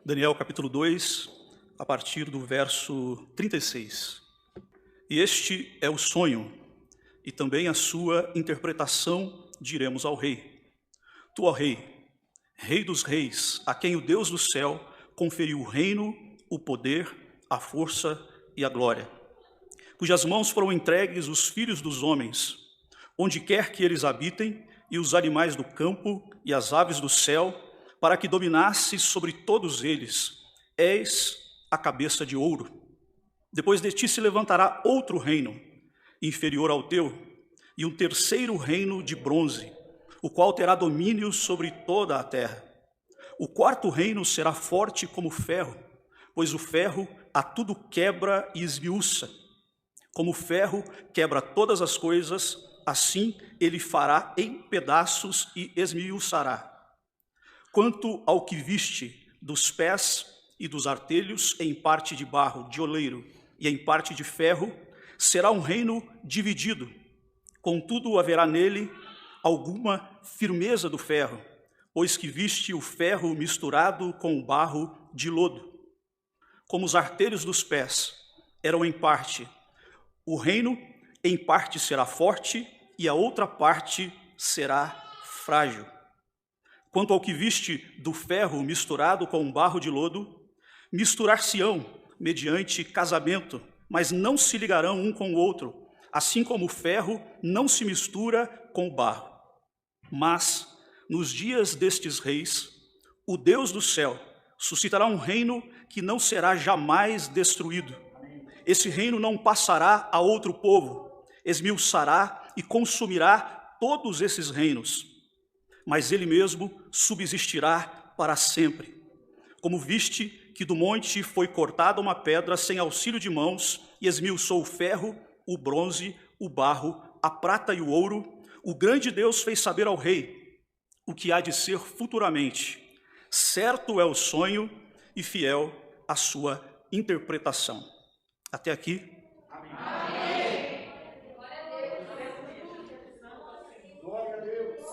Daniel capítulo 2, a partir do verso 36. E este é o sonho, e também a sua interpretação diremos ao rei. Tu, ó rei, rei dos reis, a quem o Deus do céu conferiu o reino, o poder, a força e a glória, cujas mãos foram entregues os filhos dos homens, onde quer que eles habitem, e os animais do campo e as aves do céu, para que dominasse sobre todos eles. És a cabeça de ouro. Depois de ti se levantará outro reino, inferior ao teu, e um terceiro reino de bronze, o qual terá domínio sobre toda a terra. O quarto reino será forte como ferro, pois o ferro a tudo quebra e esmiuça. Como o ferro quebra todas as coisas, assim ele fará em pedaços e esmiuçará. Quanto ao que viste dos pés e dos artelhos, em parte de barro de oleiro e em parte de ferro, será um reino dividido. Contudo, haverá nele alguma firmeza do ferro, pois que viste o ferro misturado com o barro de lodo. Como os artelhos dos pés eram em parte, o reino em parte será forte e a outra parte será frágil. Quanto ao que viste do ferro misturado com o barro de lodo, misturar-se-ão mediante casamento, mas não se ligarão um com o outro, assim como o ferro não se mistura com o barro. Mas, nos dias destes reis, o Deus do céu suscitará um reino que não será jamais destruído. Esse reino não passará a outro povo, esmiuçará e consumirá todos esses reinos, mas ele mesmo subsistirá para sempre. Como viste que do monte foi cortada uma pedra sem auxílio de mãos, e esmiuçou o ferro, o bronze, o barro, a prata e o ouro, o grande Deus fez saber ao rei o que há de ser futuramente. Certo é o sonho e fiel a sua interpretação. Até aqui. Amém. Glória a Deus.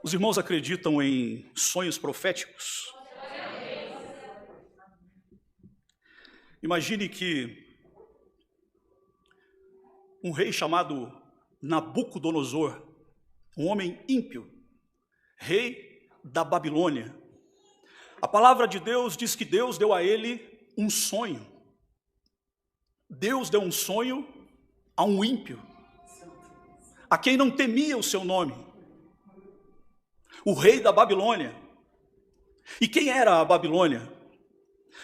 Os irmãos acreditam em sonhos proféticos? Imagine que um rei chamado Nabucodonosor, um homem ímpio, rei da Babilônia. A palavra de Deus diz que Deus deu a ele um sonho. Deus deu um sonho a um ímpio, a quem não temia o seu nome, o rei da Babilônia. E quem era a Babilônia?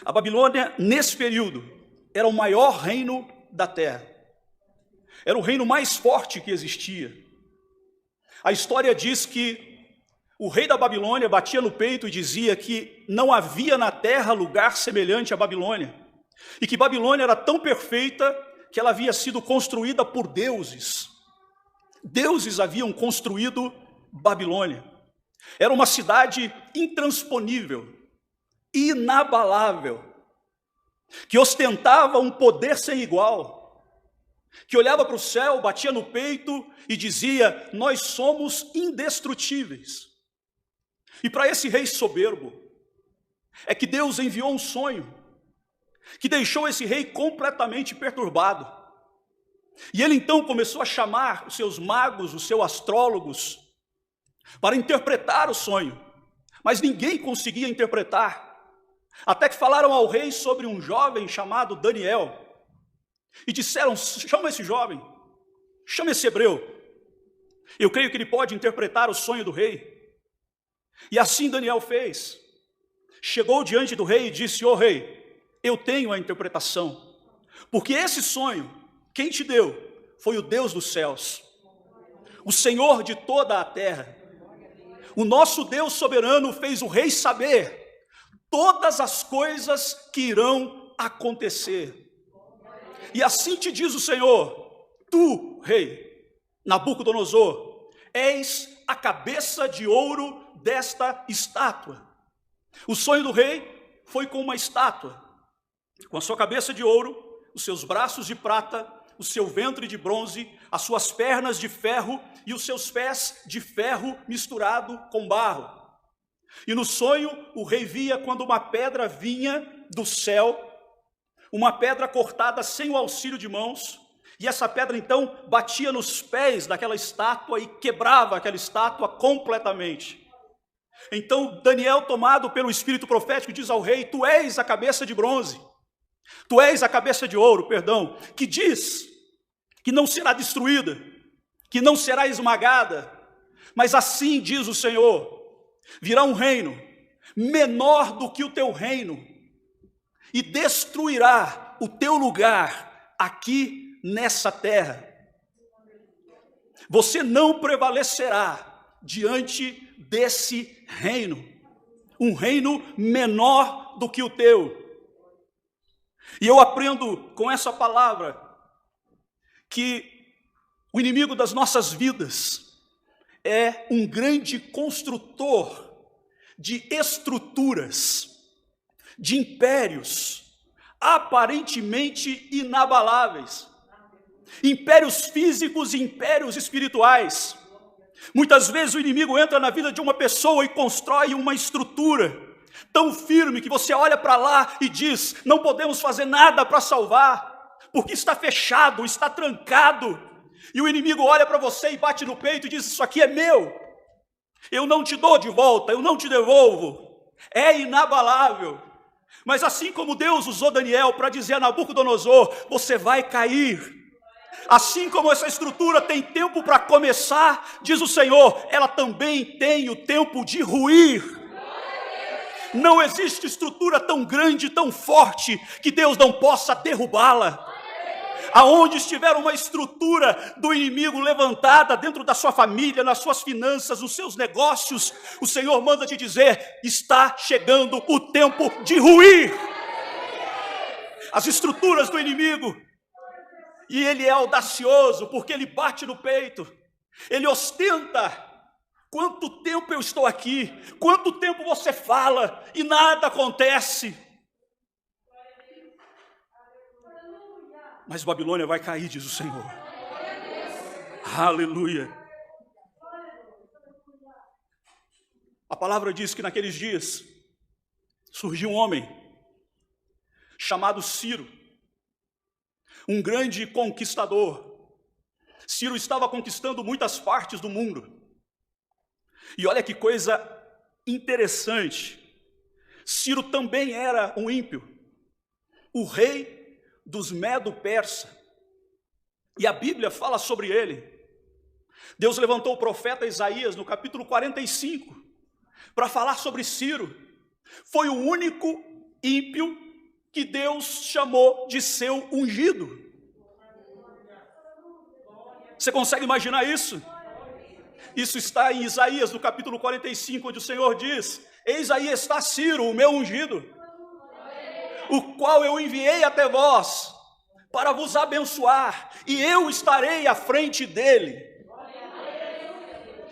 A Babilônia, nesse período, era o maior reino da terra. Era o reino mais forte que existia. A história diz que o rei da Babilônia batia no peito e dizia que não havia na terra lugar semelhante à Babilônia. E que Babilônia era tão perfeita que ela havia sido construída por deuses. Deuses haviam construído Babilônia. Era uma cidade intransponível, inabalável, que ostentava um poder sem igual, que olhava para o céu, batia no peito e dizia: nós somos indestrutíveis. E para esse rei soberbo, é que Deus enviou um sonho, que deixou esse rei completamente perturbado. E ele então começou a chamar os seus magos, os seus astrólogos, para interpretar o sonho. Mas ninguém conseguia interpretar. Até que falaram ao rei sobre um jovem chamado Daniel. E disseram: chama esse jovem, chama esse hebreu. Eu creio que ele pode interpretar o sonho do rei. E assim Daniel fez. Chegou diante do rei e disse: ó rei, eu tenho a interpretação. Porque esse sonho, quem te deu foi o Deus dos céus, o Senhor de toda a terra. O nosso Deus soberano fez o rei saber todas as coisas que irão acontecer. E assim te diz o Senhor: tu, rei Nabucodonosor, és a cabeça de ouro desta estátua. O sonho do rei foi com uma estátua, com a sua cabeça de ouro, os seus braços de prata, o seu ventre de bronze, as suas pernas de ferro e os seus pés de ferro misturado com barro. E no sonho, o rei via quando uma pedra vinha do céu, uma pedra cortada sem o auxílio de mãos, e essa pedra então batia nos pés daquela estátua e quebrava aquela estátua completamente. Então Daniel, tomado pelo espírito profético, diz ao rei: tu és a cabeça de bronze, tu és a cabeça de ouro, que diz que não será destruída, que não será esmagada, mas assim diz o Senhor: virá um reino menor do que o teu reino e destruirá o teu lugar aqui nessa terra. Você não prevalecerá diante desse reino, um reino menor do que o teu. E eu aprendo com essa palavra que o inimigo das nossas vidas é um grande construtor de estruturas, de impérios aparentemente inabaláveis, impérios físicos e impérios espirituais. Muitas vezes o inimigo entra na vida de uma pessoa e constrói uma estrutura tão firme que você olha para lá e diz: não podemos fazer nada para salvar, porque está fechado, está trancado. E o inimigo olha para você e bate no peito e diz: isso aqui é meu, eu não te dou de volta, eu não te devolvo, é inabalável. Mas assim como Deus usou Daniel para dizer a Nabucodonosor: você vai cair, assim como essa estrutura tem tempo para começar, diz o Senhor, ela também tem o tempo de ruir. Não existe estrutura tão grande, tão forte, que Deus não possa derrubá-la. Aonde estiver uma estrutura do inimigo levantada dentro da sua família, nas suas finanças, nos seus negócios, o Senhor manda te dizer: está chegando o tempo de ruir as estruturas do inimigo. E ele é audacioso, porque ele bate no peito, ele ostenta: quanto tempo eu estou aqui, quanto tempo você fala e nada acontece. Mas Babilônia vai cair, diz o Senhor. Aleluia. A palavra diz que naqueles dias surgiu um homem chamado Ciro, um grande conquistador. Ciro estava conquistando muitas partes do mundo. E olha que coisa interessante, Ciro também era um ímpio, o rei dos Medo-Persa, e a Bíblia fala sobre ele. Deus levantou o profeta Isaías no capítulo 45 para falar sobre Ciro. Foi o único ímpio que Deus chamou de seu ungido. Você consegue imaginar isso? Isso está em Isaías no capítulo 45, onde o Senhor diz: eis aí está Ciro, o meu ungido, o qual eu enviei até vós, para vos abençoar, e eu estarei à frente dele.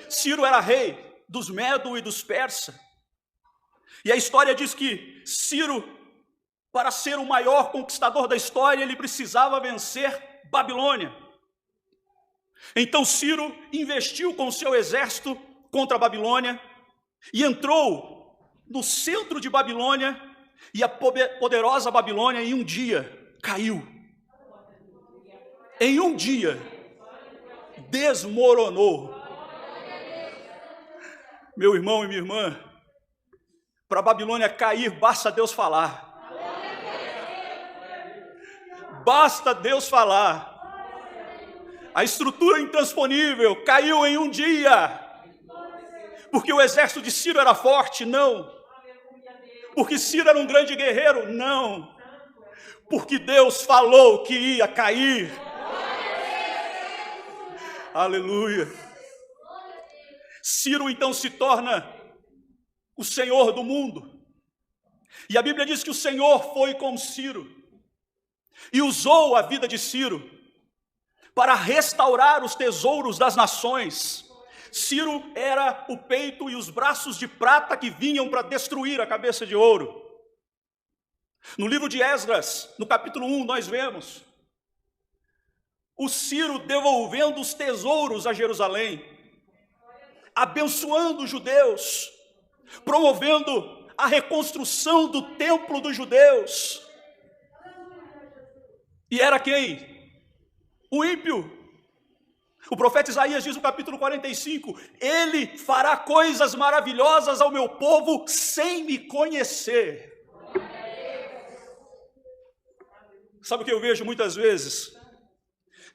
Ciro era rei dos Medo e dos Persa, e a história diz que Ciro, para ser o maior conquistador da história, ele precisava vencer Babilônia. Então Ciro investiu com seu exército contra a Babilônia, e entrou no centro de Babilônia, e a poderosa Babilônia em um dia caiu. Em um dia desmoronou. Meu irmão e minha irmã, para a Babilônia cair, basta Deus falar. Basta Deus falar. A estrutura intransponível caiu em um dia. Porque o exército de Ciro era forte? Não. Porque Ciro era um grande guerreiro? Não. Porque Deus falou que ia cair. Aleluia. Ciro então se torna o senhor do mundo. E a Bíblia diz que o Senhor foi com Ciro e usou a vida de Ciro para restaurar os tesouros das nações. Ciro era o peito e os braços de prata que vinham para destruir a cabeça de ouro. No livro de Esdras, no capítulo 1, nós vemos o Ciro devolvendo os tesouros a Jerusalém, abençoando os judeus, promovendo a reconstrução do templo dos judeus. E era quem? O ímpio. O profeta Isaías diz no capítulo 45, ele fará coisas maravilhosas ao meu povo sem me conhecer. Sabe o que eu vejo muitas vezes?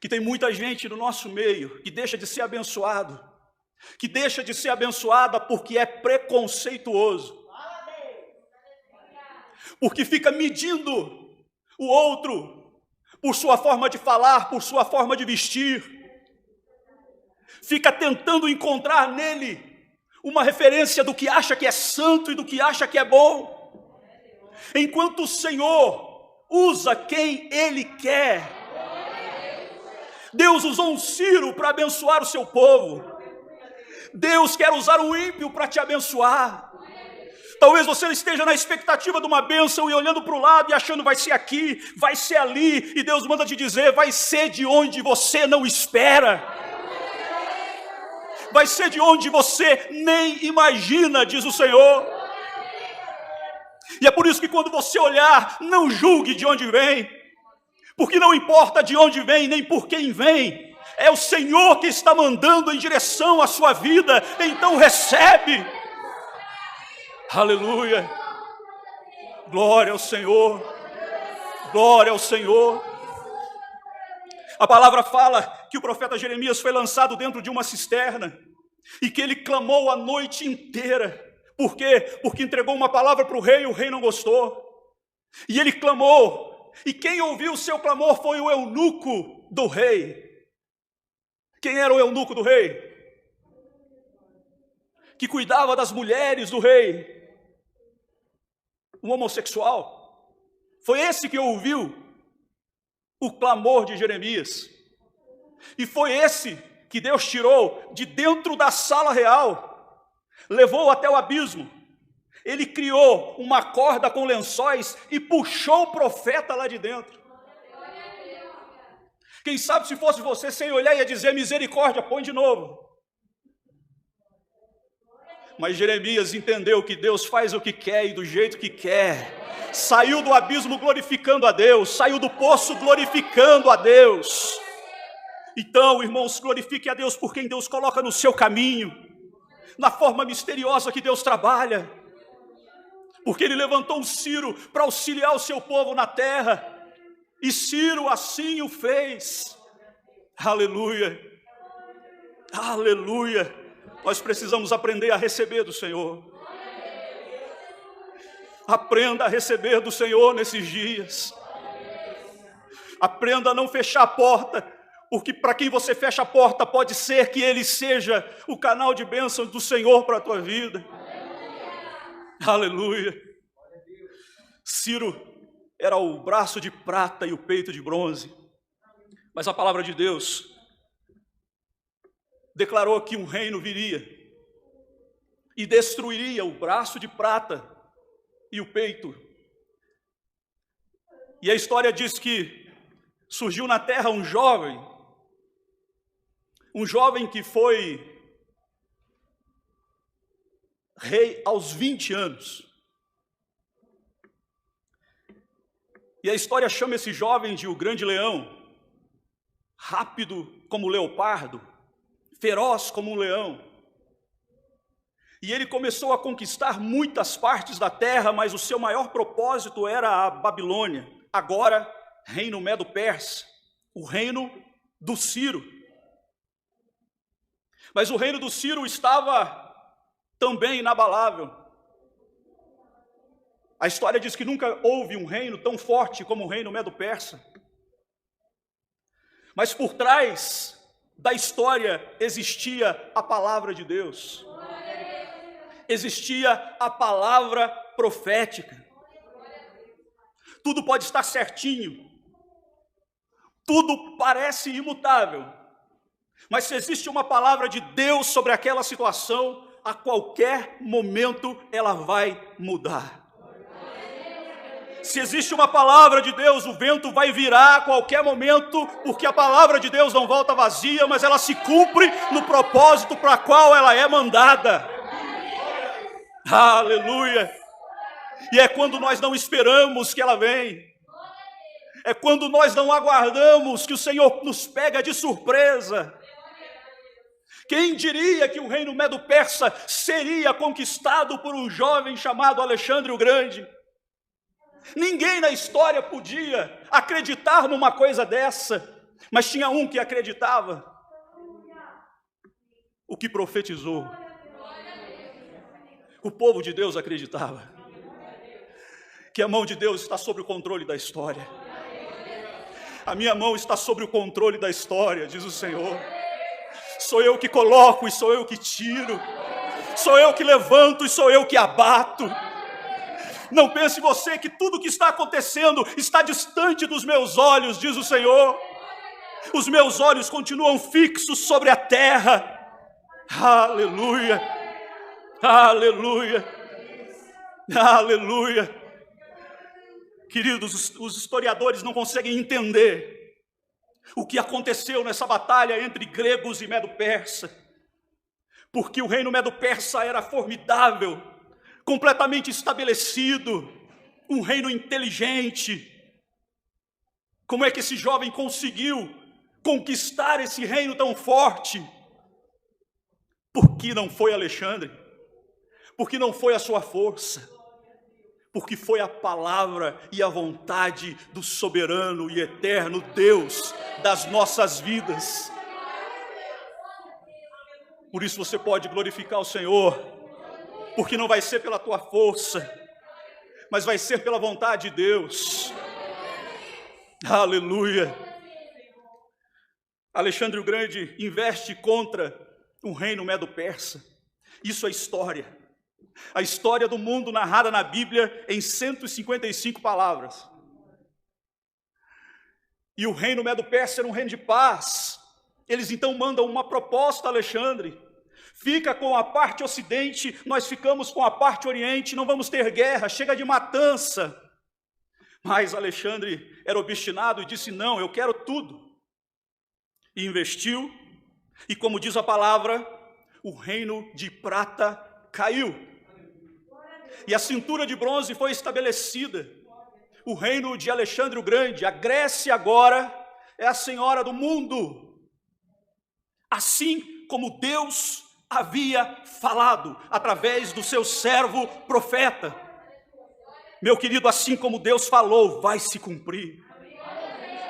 Que tem muita gente no nosso meio que deixa de ser abençoado, que deixa de ser abençoada porque é preconceituoso, porque fica medindo o outro por sua forma de falar, por sua forma de vestir, fica tentando encontrar nele uma referência do que acha que é santo e do que acha que é bom, enquanto o Senhor usa quem Ele quer. Deus usou um Ciro para abençoar o seu povo. Deus quer usar um ímpio para te abençoar. Talvez você esteja na expectativa de uma bênção e olhando para o lado e achando vai ser aqui, vai ser ali, e Deus manda te dizer, vai ser de onde você não espera. Vai ser de onde você nem imagina, diz o Senhor. E é por isso que quando você olhar, não julgue de onde vem, porque não importa de onde vem, nem por quem vem, é o Senhor que está mandando em direção à sua vida, então recebe. Aleluia, glória ao Senhor, glória ao Senhor. A palavra fala que o profeta Jeremias foi lançado dentro de uma cisterna e que ele clamou a noite inteira. Por quê? Porque entregou uma palavra para o rei não gostou. E ele clamou, e quem ouviu o seu clamor foi o eunuco do rei. Quem era o eunuco do rei? Que cuidava das mulheres do rei. Um homossexual. Foi esse que ouviu o clamor de Jeremias. E foi esse que Deus tirou de dentro da sala real, levou até o abismo. Ele criou uma corda com lençóis e puxou o profeta lá de dentro. Quem sabe se fosse você, sem olhar, ia dizer misericórdia, põe de novo. Mas Jeremias entendeu que Deus faz o que quer e do jeito que quer. Saiu do abismo glorificando a Deus, saiu do poço glorificando a Deus. Então, irmãos, glorifique a Deus por quem Deus coloca no seu caminho, na forma misteriosa que Deus trabalha, porque Ele levantou um Ciro para auxiliar o seu povo na terra, e Ciro assim o fez. Aleluia, aleluia. Nós precisamos aprender a receber do Senhor. Aprenda a receber do Senhor nesses dias. Aprenda a não fechar a porta, porque para quem você fecha a porta, pode ser que ele seja o canal de bênção do Senhor para a tua vida. Aleluia. Ciro era o braço de prata e o peito de bronze. Mas a palavra de Deus declarou que um reino viria e destruiria o braço de prata e o peito. E a história diz que surgiu na terra um jovem que foi rei aos 20 anos. E a história chama esse jovem de o grande leão, rápido como o leopardo, feroz como um leão. E ele começou a conquistar muitas partes da terra, mas o seu maior propósito era a Babilônia, agora reino Medo-Persa, o reino do Ciro. Mas o reino do Ciro estava também inabalável. A história diz que nunca houve um reino tão forte como o reino Medo-Persa. Mas por trás da história existia a palavra de Deus. Existia a palavra profética. Tudo pode estar certinho. Tudo parece imutável. Mas se existe uma palavra de Deus sobre aquela situação, a qualquer momento ela vai mudar. Se existe uma palavra de Deus, o vento vai virar a qualquer momento, porque a palavra de Deus não volta vazia, mas ela se cumpre no propósito para qual ela é mandada. Aleluia! E é quando nós não esperamos que ela vem. É quando nós não aguardamos que o Senhor nos pega de surpresa. Quem diria que o reino Medo-Persa seria conquistado por um jovem chamado Alexandre o Grande? Ninguém na história podia acreditar numa coisa dessa, mas tinha um que acreditava. O que profetizou. O povo de Deus acreditava que a mão de Deus está sobre o controle da história. A minha mão está sobre o controle da história, diz o Senhor. Sou eu que coloco e sou eu que tiro. Sou eu que levanto e sou eu que abato. Não pense você que tudo que está acontecendo está distante dos meus olhos, diz o Senhor. Os meus olhos continuam fixos sobre a terra. Aleluia, aleluia, aleluia. Queridos, os historiadores não conseguem entender o que aconteceu nessa batalha entre gregos e medo-persa, porque o reino medo-persa era formidável, completamente estabelecido, um reino inteligente. Como é que esse jovem conseguiu conquistar esse reino tão forte? Porque não foi Alexandre, porque não foi a sua força, porque foi a palavra e a vontade do soberano e eterno Deus das nossas vidas. Por isso você pode glorificar o Senhor, porque não vai ser pela tua força, mas vai ser pela vontade de Deus. Aleluia. Alexandre o Grande investe contra um reino medo-persa. Isso é história. A história do mundo narrada na Bíblia em 155 palavras. E o reino medo-persa era um reino de paz. Eles então mandam uma proposta a Alexandre. Fica com a parte ocidente, nós ficamos com a parte oriente, não vamos ter guerra, chega de matança. Mas Alexandre era obstinado e disse, não, eu quero tudo. E investiu, e como diz a palavra, o reino de prata caiu. E a cintura de bronze foi estabelecida. O reino de Alexandre o Grande, a Grécia agora é a senhora do mundo. Assim como Deus havia falado através do seu servo profeta. Meu querido, assim como Deus falou, vai se cumprir.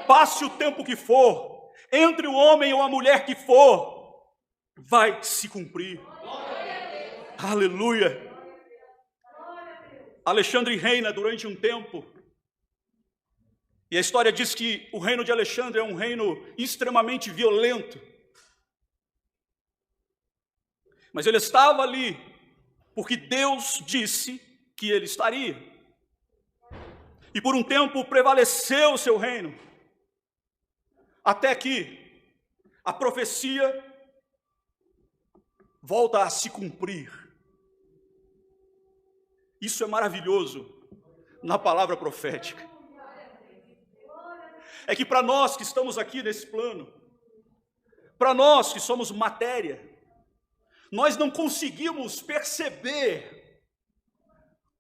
Passe o tempo que for, entre o homem ou a mulher que for, vai se cumprir. Aleluia. Alexandre reina durante um tempo, e a história diz que o reino de Alexandre é um reino extremamente violento, mas ele estava ali, porque Deus disse que ele estaria, e por um tempo prevaleceu o seu reino, até que a profecia volta a se cumprir. Isso é maravilhoso na palavra profética. É que para nós que estamos aqui nesse plano, para nós que somos matéria, nós não conseguimos perceber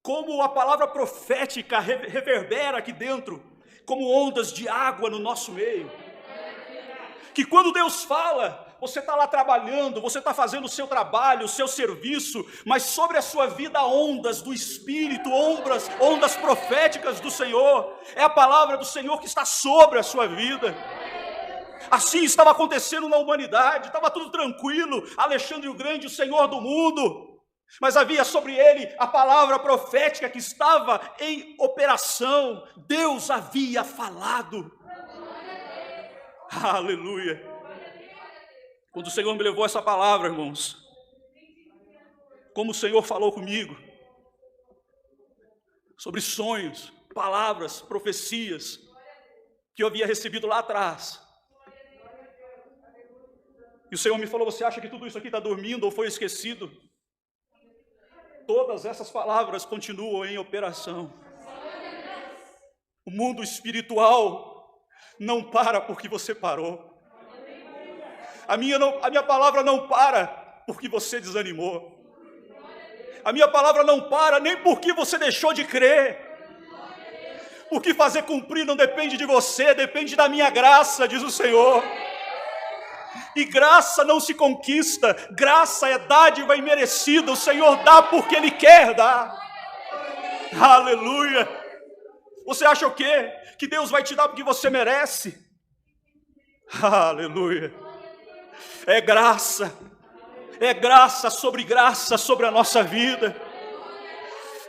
como a palavra profética reverbera aqui dentro, como ondas de água no nosso meio. Que quando Deus fala, você está lá trabalhando, você está fazendo o seu trabalho, o seu serviço, mas sobre a sua vida ondas do Espírito, ondas proféticas do Senhor. É a palavra do Senhor que está sobre a sua vida. Assim estava acontecendo na humanidade, estava tudo tranquilo. Alexandre o Grande, o Senhor do mundo. Mas havia sobre ele a palavra profética que estava em operação. Deus havia falado. Aleluia. Quando o Senhor me levou essa palavra, irmãos, como o Senhor falou comigo, sobre sonhos, palavras, profecias, que eu havia recebido lá atrás. E o Senhor me falou, você acha que tudo isso aqui está dormindo ou foi esquecido? Todas essas palavras continuam em operação. O mundo espiritual não para porque você parou. A minha palavra não para porque você desanimou. A minha palavra não para nem porque você deixou de crer. Porque fazer cumprir não depende de você, depende da minha graça, diz o Senhor. E graça não se conquista, graça é dádiva imerecida. O Senhor dá porque Ele quer dar. Aleluia. Você acha o quê? Que Deus vai te dar porque você merece? Aleluia. É graça sobre a nossa vida.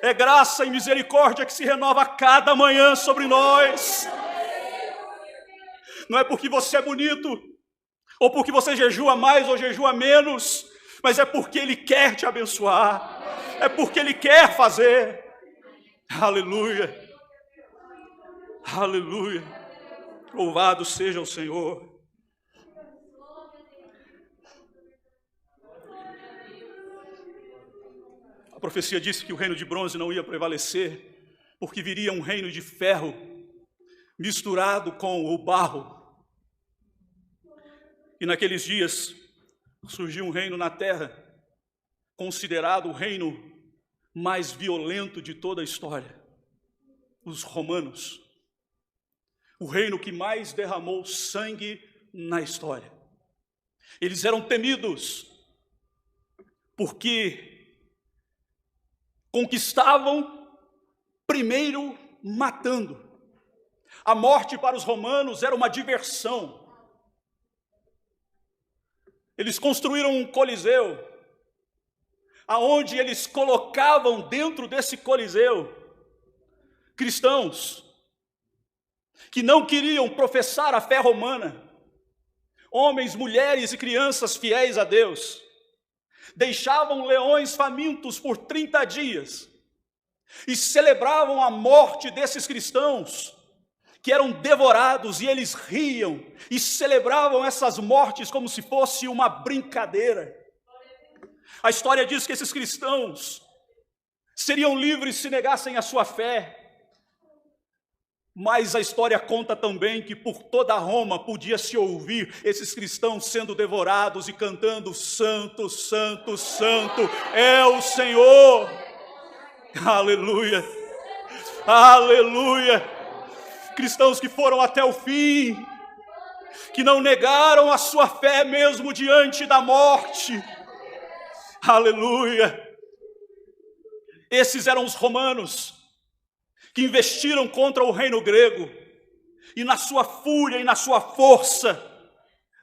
É graça e misericórdia que se renova a cada manhã sobre nós. Não é porque você é bonito, ou porque você jejua mais ou jejua menos, mas é porque Ele quer te abençoar, é porque Ele quer fazer. Aleluia, aleluia, louvado seja o Senhor. A profecia disse que o reino de bronze não ia prevalecer, porque viria um reino de ferro misturado com o barro. E naqueles dias surgiu um reino na terra, considerado o reino mais violento de toda a história, os romanos. O reino que mais derramou sangue na história. Eles eram temidos, porque conquistavam primeiro matando. A morte para os romanos era uma diversão. Eles construíram um coliseu, aonde eles colocavam dentro desse coliseu cristãos que não queriam professar a fé romana, homens, mulheres e crianças fiéis a Deus. Deixavam leões famintos por 30 dias e celebravam a morte desses cristãos que eram devorados, e eles riam e celebravam essas mortes como se fosse uma brincadeira. A história diz que esses cristãos seriam livres se negassem a sua fé, mas a história conta também que por toda Roma podia-se ouvir esses cristãos sendo devorados e cantando: Santo, Santo, Santo é o Senhor. Aleluia, aleluia. Cristãos que foram até o fim, que não negaram a sua fé mesmo diante da morte. Aleluia. Esses eram os romanos que investiram contra o reino grego e na sua fúria e na sua força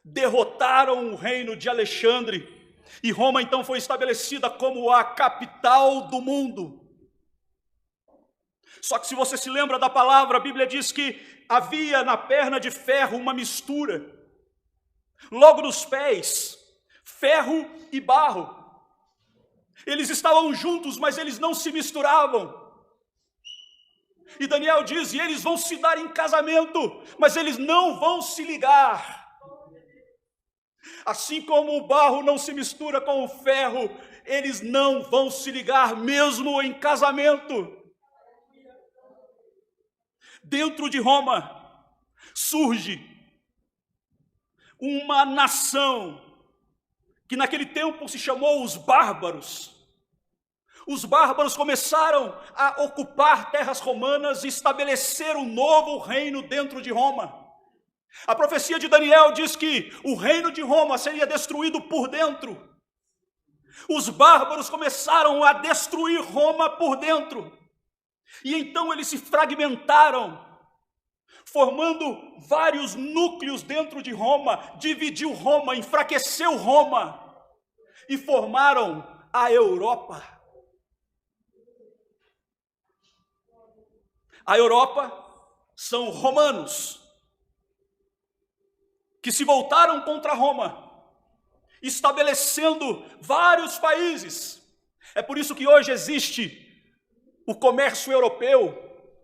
derrotaram o reino de Alexandre, e Roma então foi estabelecida como a capital do mundo. Só que se você se lembra da palavra, a Bíblia diz que havia na perna de ferro uma mistura. Logo nos pés, ferro e barro. Eles estavam juntos, mas eles não se misturavam. E Daniel diz: e eles vão se dar em casamento, mas eles não vão se ligar. Assim como o barro não se mistura com o ferro, eles não vão se ligar mesmo em casamento. Dentro de Roma surge uma nação que naquele tempo se chamou os bárbaros. Os bárbaros começaram a ocupar terras romanas e estabelecer um novo reino dentro de Roma. A profecia de Daniel diz que o reino de Roma seria destruído por dentro. Os bárbaros começaram a destruir Roma por dentro. E então eles se fragmentaram, formando vários núcleos dentro de Roma, dividiu Roma, enfraqueceu Roma e formaram a Europa. A Europa são romanos que se voltaram contra Roma, estabelecendo vários países. É por isso que hoje existe o comércio europeu,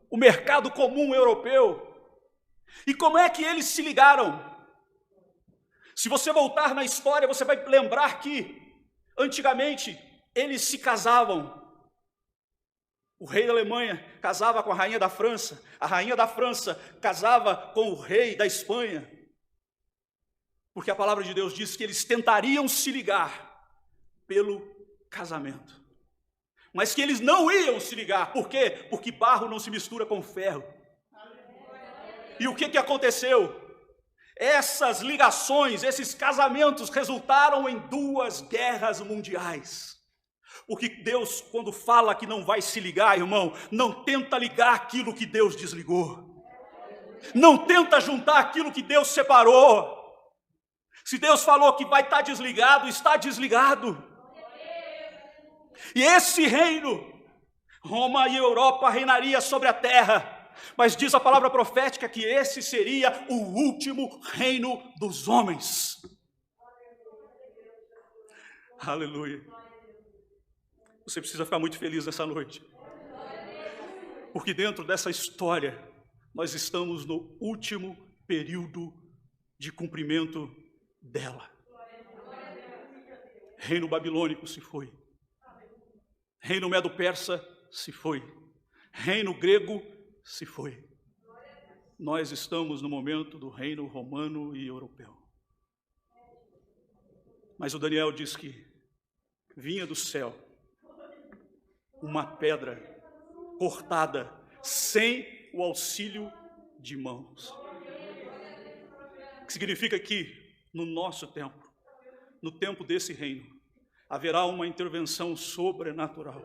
o mercado comum europeu. E como é que eles se ligaram? Se você voltar na história, você vai lembrar que, antigamente, eles se casavam. O rei da Alemanha casava com a rainha da França casava com o rei da Espanha. Porque a palavra de Deus diz que eles tentariam se ligar pelo casamento. mas que eles não iam se ligar. Por quê? Porque barro não se mistura com ferro. E o que aconteceu? Essas ligações, esses casamentos resultaram em 2 guerras mundiais. Porque Deus, quando fala que não vai se ligar, irmão, não tenta ligar aquilo que Deus desligou. Não tenta juntar aquilo que Deus separou. Se Deus falou que vai estar desligado, está desligado. E esse reino, Roma e Europa reinaria sobre a terra. Mas diz a palavra profética que esse seria o último reino dos homens. Aleluia. Você precisa ficar muito feliz nessa noite. Porque dentro dessa história, nós estamos no último período de cumprimento dela. Reino babilônico se foi. Reino medo-persa se foi. Reino grego se foi. Nós estamos no momento do reino romano e europeu. Mas o Daniel diz que vinha do céu uma pedra cortada sem o auxílio de mãos. O que significa que no nosso tempo, no tempo desse reino, haverá uma intervenção sobrenatural.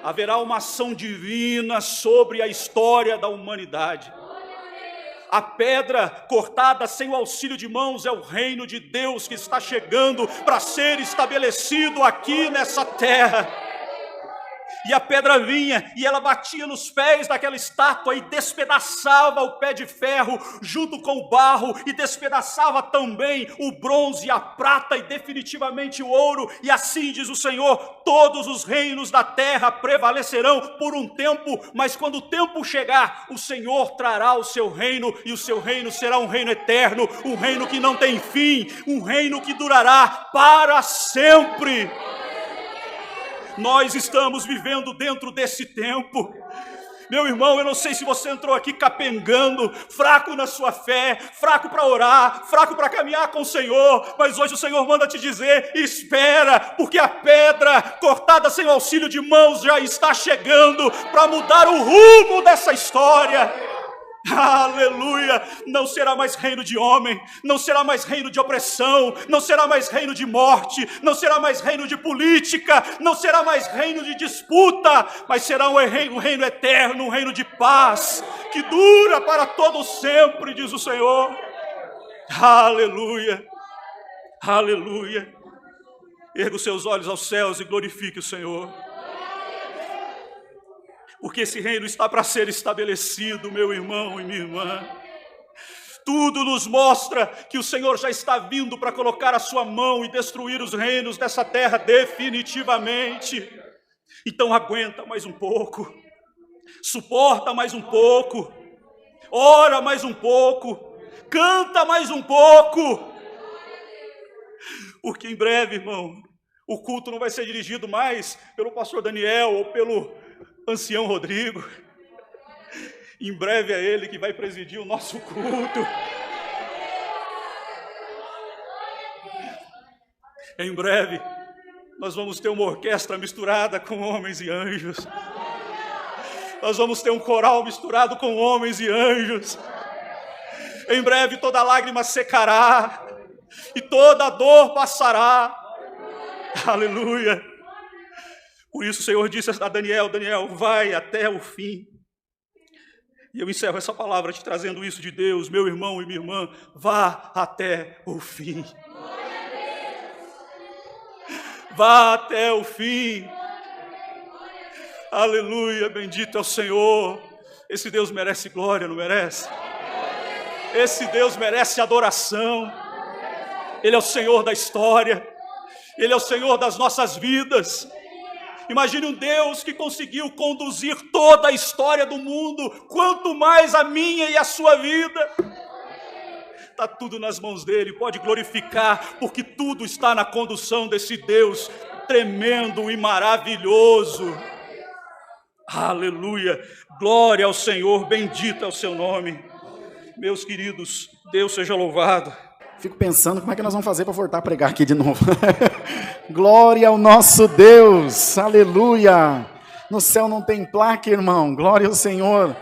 Haverá uma ação divina sobre a história da humanidade. A pedra cortada sem o auxílio de mãos é o reino de Deus que está chegando para ser estabelecido aqui nessa terra. E a pedra vinha e ela batia nos pés daquela estátua e despedaçava o pé de ferro junto com o barro e despedaçava também o bronze, a prata e definitivamente o ouro. E assim diz o Senhor, todos os reinos da terra prevalecerão por um tempo, mas quando o tempo chegar, o Senhor trará o seu reino e o seu reino será um reino eterno, um reino que não tem fim, um reino que durará para sempre. Nós estamos vivendo dentro desse tempo. Meu irmão, eu não sei se você entrou aqui capengando, fraco na sua fé, fraco para orar, fraco para caminhar com o Senhor, mas hoje o Senhor manda te dizer, espera, porque a pedra cortada sem o auxílio de mãos já está chegando para mudar o rumo dessa história. Aleluia, não será mais reino de homem, não será mais reino de opressão, não será mais reino de morte, não será mais reino de política, não será mais reino de disputa, mas será um reino eterno, um reino de paz, que dura para todo sempre, diz o Senhor. Aleluia, aleluia. Erga os seus olhos aos céus e glorifique o Senhor. Porque esse reino está para ser estabelecido, meu irmão e minha irmã. Tudo nos mostra que o Senhor já está vindo para colocar a sua mão e destruir os reinos dessa terra definitivamente. Então aguenta mais um pouco, suporta mais um pouco, ora mais um pouco, canta mais um pouco. Porque em breve, irmão, o culto não vai ser dirigido mais pelo pastor Daniel ou pelo ancião Rodrigo. Em breve é ele que vai presidir o nosso culto. Em breve nós vamos ter uma orquestra misturada com homens e anjos. Nós vamos ter um coral misturado com homens e anjos. Em breve toda lágrima secará e toda dor passará. Aleluia. Por isso o Senhor disse a Daniel, Daniel, vai até o fim. E eu encerro essa palavra te trazendo isso de Deus, meu irmão e minha irmã, vá até o fim. Vá até o fim. Aleluia, bendito é o Senhor. Esse Deus merece glória, não merece? Esse Deus merece adoração. Ele é o Senhor da história. Ele é o Senhor das nossas vidas. Imagine um Deus que conseguiu conduzir toda a história do mundo, quanto mais a minha e a sua vida. Está tudo nas mãos dele, pode glorificar, porque tudo está na condução desse Deus tremendo e maravilhoso. Aleluia, glória ao Senhor, bendito é o seu nome. Meus queridos, Deus seja louvado. Fico pensando como é que nós vamos fazer para voltar a pregar aqui de novo. Glória ao nosso Deus. Aleluia. No céu não tem placa, irmão. Glória ao Senhor.